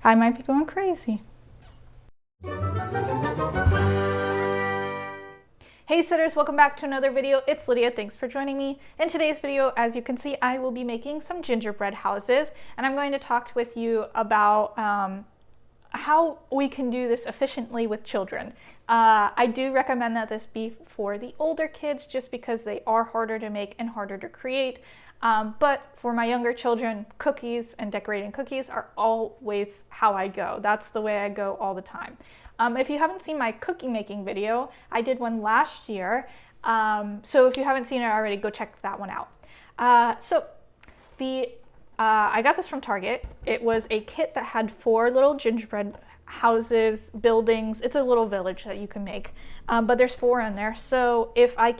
I might be going crazy. Hey sitters, welcome back to another video. It's Lydia, thanks for joining me. In today's video, as you can see, I will be making some gingerbread houses, and I'm going to talk with you about how we can do this efficiently with children. I do recommend that this be for the older kids just because they are harder to make and harder to create. But for my younger children, cookies and decorating cookies are always how I go. That's the way I go all the time. If you haven't seen my cookie making video, I did one last year. So if you haven't seen it already, go check that one out. I got this from Target. It was a kit that had 4 little gingerbread houses, buildings. It's a little village that you can make, but there's 4 in there. So if I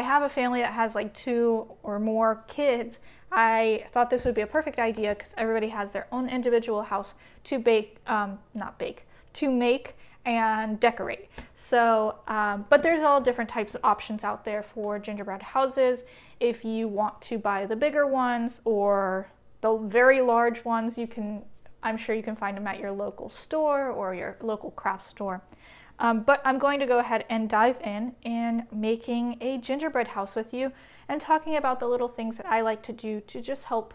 have a family that has like 2 or more kids, I thought this would be a perfect idea because everybody has their own individual house to to make and decorate. So, but there's all different types of options out there for gingerbread houses. If you want to buy the bigger ones or the very large ones, I'm sure you can find them at your local store or your local craft store. But I'm going to go ahead and dive in making a gingerbread house with you and talking about the little things that I like to do to just help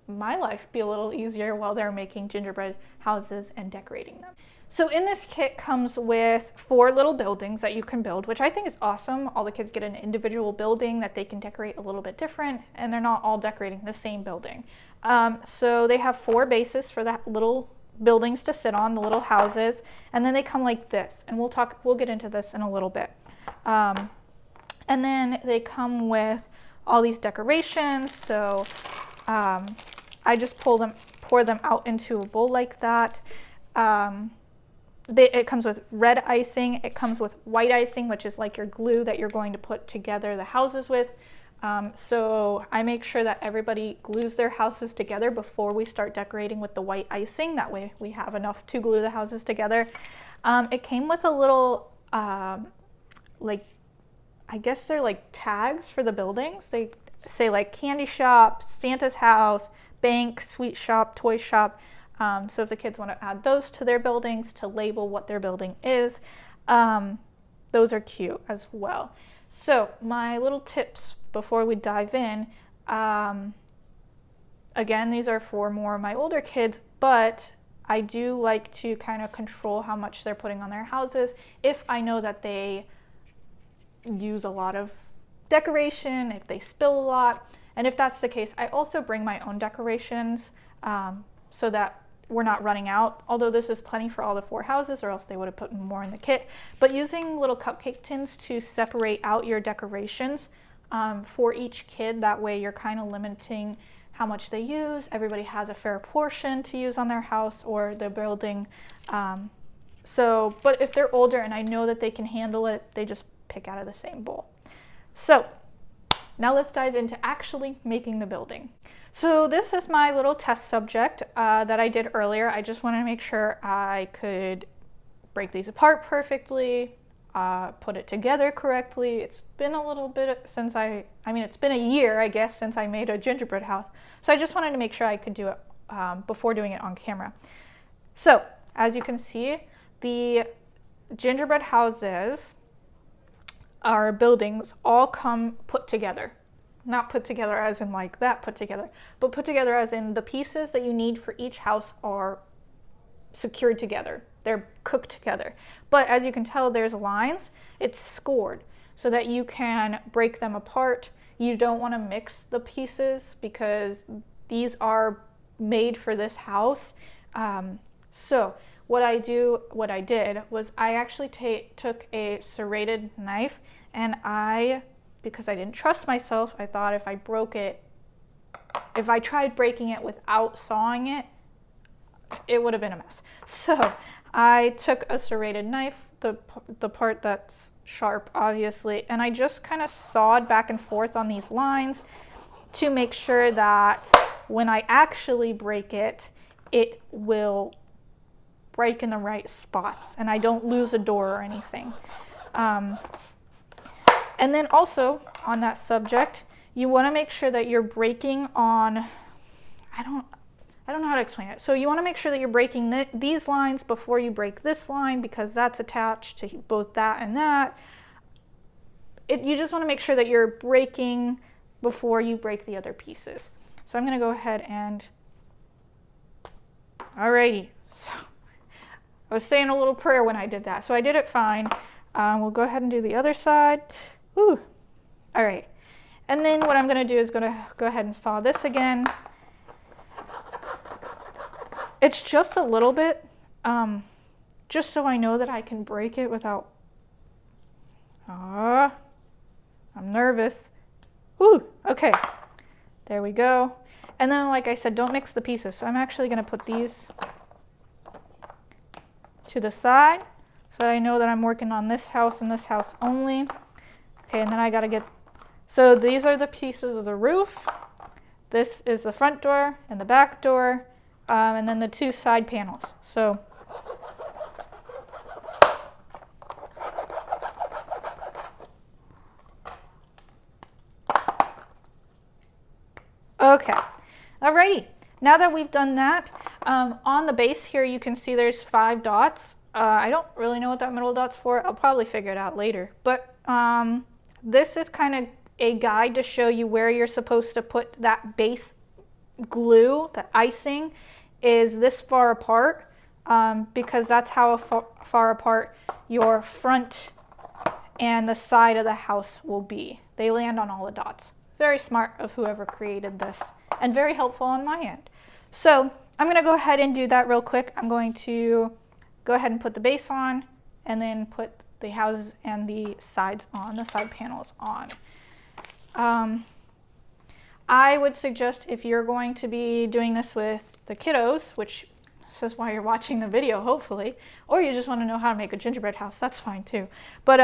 my life be a little easier while they're making gingerbread houses and decorating them. So in this kit comes with 4 little buildings that you can build, which I think is awesome. All the kids get an individual building that they can decorate a little bit different, and they're not all decorating the same building. So they have 4 bases for that little buildings to sit on, the little houses, and then they come like this, and we'll get into this in a little bit. And then they come with all these decorations. So I just pour them out into a bowl like that. It comes with red icing. It comes with white icing, which is like your glue that you're going to put together the houses with. So I make sure that everybody glues their houses together before we start decorating with the white icing. That way we have enough to glue the houses together. It came with a little, I guess they're like tags for the buildings. They say like candy shop, Santa's house, bank, sweet shop, toy shop. So if the kids want to add those to their buildings to label what their building is, those are cute as well. So my little tips before we dive in, again, these are for more of my older kids, but I do like to kind of control how much they're putting on their houses if I know that they use a lot of decoration, if they spill a lot. And if that's the case, I also bring my own decorations so that we're not running out, although this is plenty for all the 4 houses, or else they would have put more in the kit. But using little cupcake tins to separate out your decorations for each kid, that way you're kind of limiting how much they use. Everybody has a fair portion to use on their house or their building. But if they're older and I know that they can handle it, they just pick out of the same bowl. So now let's dive into actually making the building. So this is my little test subject that I did earlier. I just wanted to make sure I could break these apart perfectly, put it together correctly. It's been a little bit since it's been a year, I guess, since I made a gingerbread house. So I just wanted to make sure I could do it before doing it on camera. So as you can see, the gingerbread houses, our buildings, all come put together. Not put together as in like that put together, but put together as in the pieces that you need for each house are secured together. They're cooked together. But as you can tell, there's lines. It's scored so that you can break them apart. You don't want to mix the pieces because these are made for this house. So what I did was I actually took a serrated knife, and because I didn't trust myself, I thought if I tried breaking it without sawing it, it would have been a mess. So I took a serrated knife, the part that's sharp obviously, and I just kind of sawed back and forth on these lines to make sure that when I actually break it, it will break in the right spots and I don't lose a door or anything. And then also on that subject, you want to make sure that you're breaking on, I don't know how to explain it. So you want to make sure that you're breaking these lines before you break this line, because that's attached to both that and that. You just want to make sure that you're breaking before you break the other pieces. So I'm going to go ahead and, alrighty. So I was saying a little prayer when I did that, so I did it fine. We'll go ahead and do the other side. Woo. All right. And then what I'm going to do is going to go ahead and saw this again. It's just a little bit, just so I know that I can break it without, I'm nervous. Woo, okay, there we go. And then, like I said, don't mix the pieces. So I'm actually going to put these to the side so that I know that I'm working on this house and this house only. Okay, and then I got to get, so these are the pieces of the roof. This is the front door and the back door, and then the two side panels. So okay, alrighty. Now that we've done that, on the base here you can see there's 5 dots. I don't really know what that middle dot's for. I'll probably figure it out later. But this is kind of a guide to show you where you're supposed to put that base glue. The icing is this far apart, because that's how far apart your front and the side of the house will be. They land on all the dots. Very smart of whoever created this, and very helpful on my end. So I'm going to go ahead and do that real quick. I'm going to go ahead and put the base on, and then put the houses and the sides on, the side panels on. I would suggest, if you're going to be doing this with the kiddos, which this is why you're watching the video, hopefully, or you just want to know how to make a gingerbread house, that's fine too. But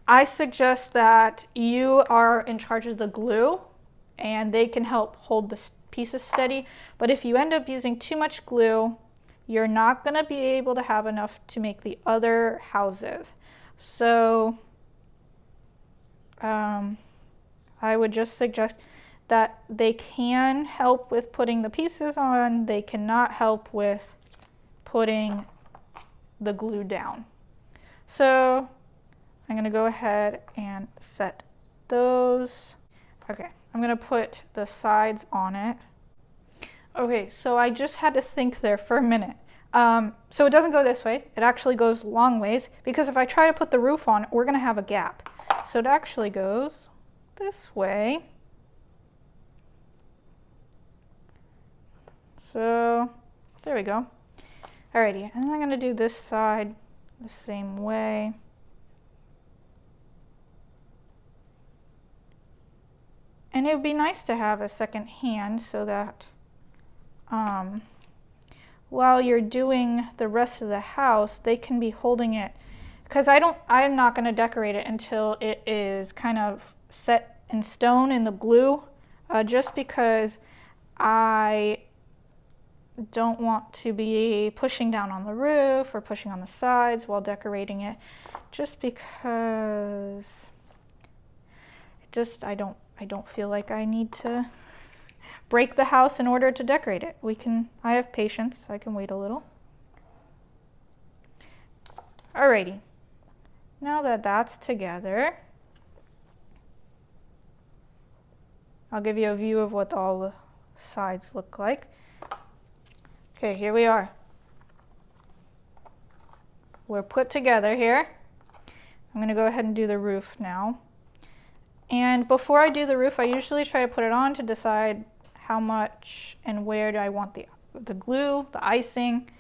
I suggest that you are in charge of the glue, and they can help hold the pieces steady. But if you end up using too much glue, you're not going to be able to have enough to make the other houses. So I would just suggest that they can help with putting the pieces on. They cannot help with putting the glue down. So I'm going to go ahead and set those. Okay, I'm going to put the sides on it. Okay, so I just had to think there for a minute. So it doesn't go this way. It actually goes long ways, because if I try to put the roof on, we're going to have a gap. So it actually goes this way. So there we go. Alrighty, and then I'm going to do this side the same way. And it would be nice to have a second hand so that while you're doing the rest of the house, they can be holding it. Because I'm not going to decorate it until it is kind of set in stone in the glue, just because I don't want to be pushing down on the roof or pushing on the sides while decorating it, just because I don't feel like I need to break the house in order to decorate it. I have patience. I can wait a little. Alrighty. Now that that's together, I'll give you a view of what all the sides look like. Okay, here we are. We're put together here. I'm going to go ahead and do the roof now. And before I do the roof, I usually try to put it on to decide how much and where do I want the glue, the icing.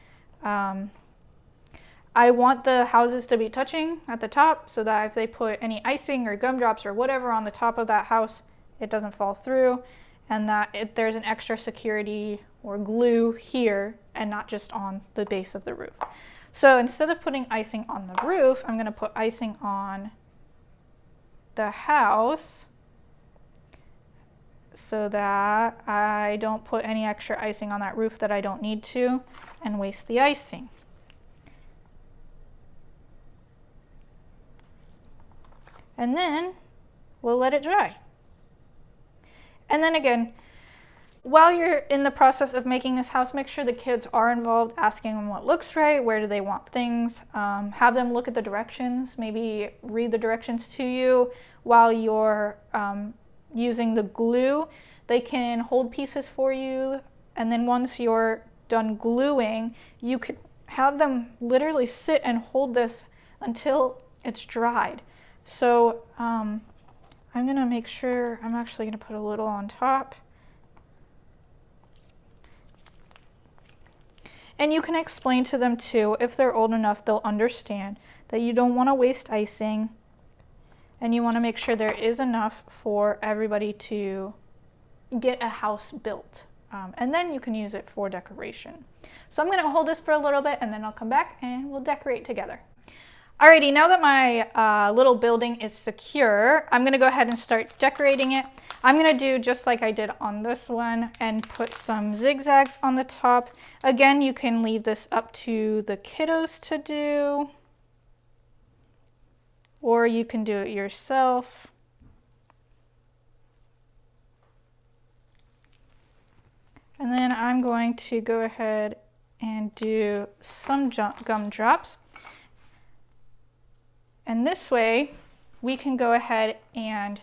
I want the houses to be touching at the top, so that if they put any icing or gumdrops or whatever on the top of that house, it doesn't fall through, and that there's an extra security or glue here and not just on the base of the roof. So instead of putting icing on the roof, I'm going to put icing on the house so that I don't put any extra icing on that roof that I don't need to and waste the icing. And then we'll let it dry. And then again, While you're in the process of making this house, make sure the kids are involved, asking them what looks right, where do they want things. Have them look at the directions, maybe read the directions to you while you're using the glue. They can hold pieces for you, and then once you're done gluing, you could have them literally sit and hold this until it's dried. So I'm gonna make sure, I'm actually gonna put a little on top. And you can explain to them too, if they're old enough, they'll understand that you don't want to waste icing and you want to make sure there is enough for everybody to get a house built. And then you can use it for decoration. So I'm going to hold this for a little bit and then I'll come back and we'll decorate together. Alrighty, now that my little building is secure, I'm going to go ahead and start decorating it. I'm going to do just like I did on this one and put some zigzags on the top. Again, you can leave this up to the kiddos to do, or you can do it yourself. And then I'm going to go ahead and do some gumdrops. And this way, we can go ahead and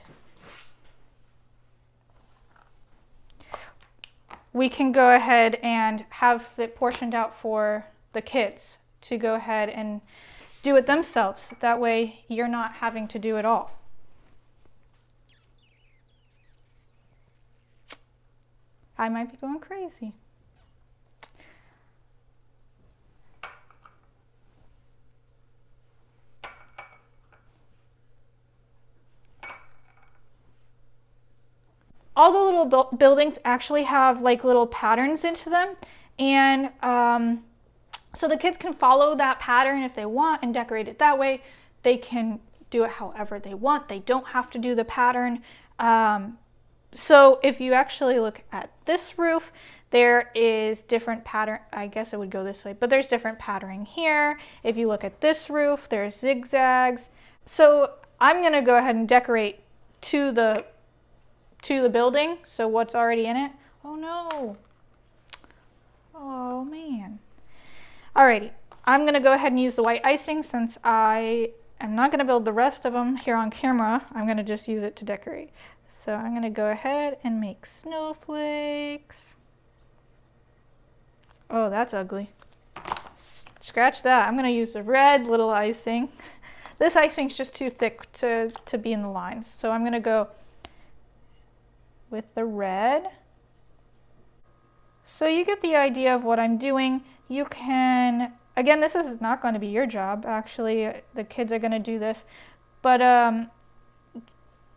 have it portioned out for the kids to go ahead and do it themselves. That way, you're not having to do it all. I might be going crazy. All the little buildings actually have like little patterns into them, and so the kids can follow that pattern if they want and decorate it that way. They can do it however they want. They don't have to do the pattern. So if you actually look at this roof, there is different pattern. I guess it would go this way, but there's different patterning here. If you look at this roof, there's zigzags. So I'm gonna go ahead and decorate to the building, so what's already in it. Oh no. Oh man. Alrighty, I'm gonna go ahead and use the white icing since I am not gonna build the rest of them here on camera. I'm gonna just use it to decorate. So I'm gonna go ahead and make snowflakes. Oh, that's ugly. Scratch that. I'm gonna use the red little icing. This icing's just too thick to be in the lines. So I'm gonna go with the red. So you get the idea of what I'm doing. You can, again, this is not going to be your job. Actually, the kids are going to do this. But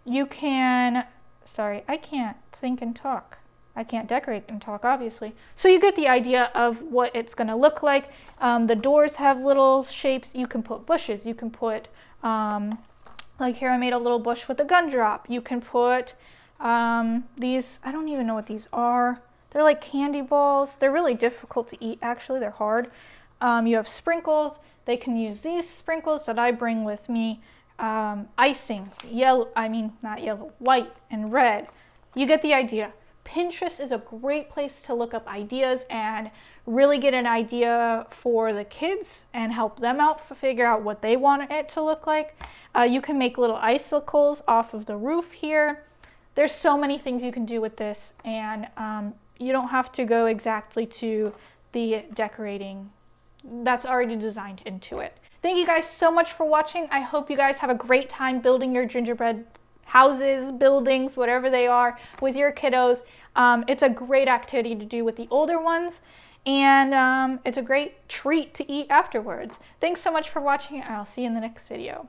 you can, sorry, I can't think and talk. I can't decorate and talk, obviously. So you get the idea of what it's going to look like. The doors have little shapes. You can put bushes. You can put, like here I made a little bush with a gumdrop. You can put these, I don't even know what these are. They're like candy balls. They're really difficult to eat, actually. They're hard. You have sprinkles. They can use these sprinkles that I bring with me. Icing, white and red. You get the idea. Pinterest is a great place to look up ideas and really get an idea for the kids and help them out figure out what they want it to look like. You can make little icicles off of the roof here. There's so many things you can do with this, and you don't have to go exactly to the decorating that's already designed into it. Thank you guys so much for watching. I hope you guys have a great time building your gingerbread houses, buildings, whatever they are, with your kiddos. It's a great activity to do with the older ones, and it's a great treat to eat afterwards. Thanks so much for watching, and I'll see you in the next video.